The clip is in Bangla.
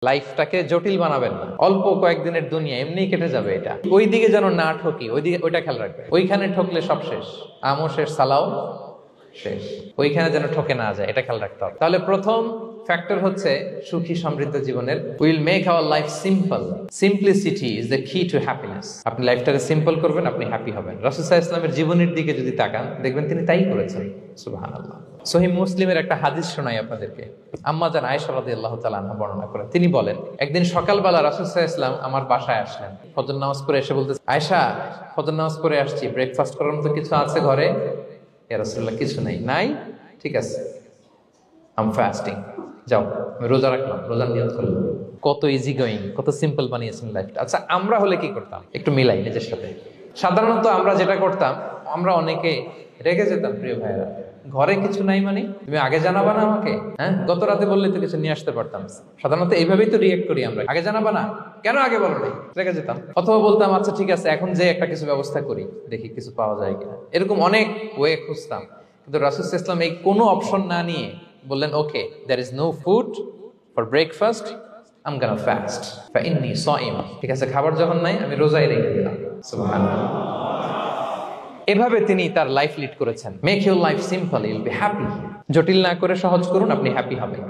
লাইফটাকে জটিল বানাবেন না। অল্প কয়েকদিনের দুনিয়া এমনিই কেটে যাবে, এটা ওই দিকে যেন না ঠকি, ওইটা খেয়াল রাখবে। ওইখানে ঠকলে সব শেষ, আমও শেষ, সালাও শেষ। ওইখানে যেন ঠকে না যায়, এটা খেয়াল রাখতে হবে। তাহলে প্রথম ফ্যাক্টর হচ্ছে সুখী সমৃদ্ধ জীবনের will make our life simple. Simplicity is the কি টু হ্যাপিনেস। আপনি লাইফটাকে সিম্পল করবেন, আপনি হ্যাপি হবেন। রাসূল সাল্লাল্লাহু আলাইহি ওয়াসাল্লামের জীবনের দিকে যদি তাকান, দেখবেন তিনি তাই করেছেন। সুবহানাল্লাহ। সহিহ মুসলিমের একটা হাদিস শোনাই আপনাদেরকে। আম্মা জান আয়েশা রাদিয়াল্লাহু তাআলা আনহা বর্ণনা করেন। তিনি বলেন, একদিন সকালবেলা রাসূল সাল্লাল্লাহু আলাইহি ওয়াসাল্লাম আমার বাসায় আসলেন। ফজর নামাজ পড়ে এসে বলতেছে, আয়েশা ফজর নামাজ পড়ে আসছি, ব্রেকফাস্ট করার মতো কিছু আছে ঘরে? ইয়া রাসূলুল্লাহ, কিছু নাই। নাই? ঠিক আছে, আম ফাস্টিং, যাও আমি রোজা রাখলাম, রোজার নিয়ত করলাম। কত ইজি গোয়িং, কত সিম্পল বানিয়েছেন লাইফটা। আচ্ছা, আমরা হলে কি করতাম? একটু মিলাই নিজের সাথে। সাধারণত আমরা যেটা করতাম, আমরা অনেকে রেগে যেতাম। প্রিয় ভাইরা, ঘরে কিছু নাই মানে তুমি আগে জানাবা না আমাকে? হ্যাঁ, গত রাতে বললে তো কিছু নিয়ে আসতে পারতাম। সাধারণত এইভাবেই তো রিয়েক্ট করি আমরা, আগে জানাবা না কেন, আগে বলো নাই, রেগে যেতাম। অথবা বলতাম, আচ্ছা ঠিক আছে, এখন যে একটা কিছু ব্যবস্থা করি, দেখি কিছু পাওয়া যায় কিনা। এরকম অনেক ওয়ে খুঁজতাম। কিন্তু রাসূল সাল্লাল্লাহু আলাইহি ওয়াসাল্লাম এই কোনো অপশন না নিয়ে বললেন, okay, there is no food for breakfast, I'm gonna fast ফাইন্নী সাইম। ঠিক আছে, খাবার যখন নাই, আমি রোজাই রেখে দিলাম। সুবহানাল্লাহ। এভাবে তিনি তার লাইফ লিড করেছেন। Make your life simple, you'll be happy. জটিল না করে সহজ করুন, আপনি হ্যাপি হবেন।